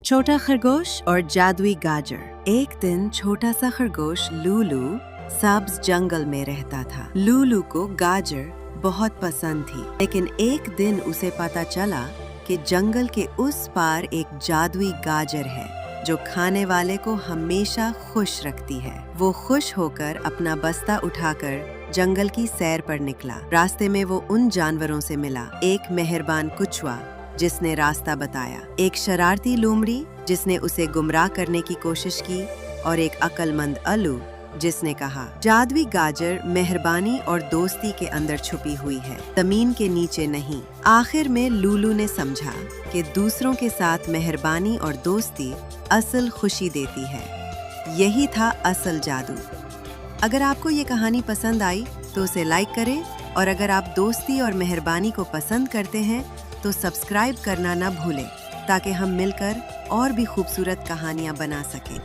छोटा खरगोश और जादुई गाजर। एक दिन छोटा सा खरगोश लूलू सब्ज जंगल में रहता था। लूलू को गाजर बहुत पसंद थी, लेकिन एक दिन उसे पता चला कि जंगल के उस पार एक जादुई गाजर है जो खाने वाले को हमेशा खुश रखती है। वो खुश होकर अपना बस्ता उठाकर जंगल की सैर पर निकला। रास्ते में वो उन जानवरों से मिला, एक मेहरबान कुचवा जिसने रास्ता बताया, एक शरारती लोमड़ी जिसने उसे गुमराह करने की कोशिश की, और एक अक्लमंद अल्लू जिसने कहा, जादुई गाजर मेहरबानी और दोस्ती के अंदर छुपी हुई है, जमीन के नीचे नहीं। आखिर में लूलू ने समझा कि दूसरों के साथ मेहरबानी और दोस्ती असल खुशी देती है। यही था असल जादू। अगर आपको ये कहानी पसंद आई तो उसे लाइक करें, और अगर आप दोस्ती और मेहरबानी को पसंद करते हैं तो सब्सक्राइब करना ना भूलें, ताकि हम मिलकर और भी खूबसूरत कहानियाँ बना सकें।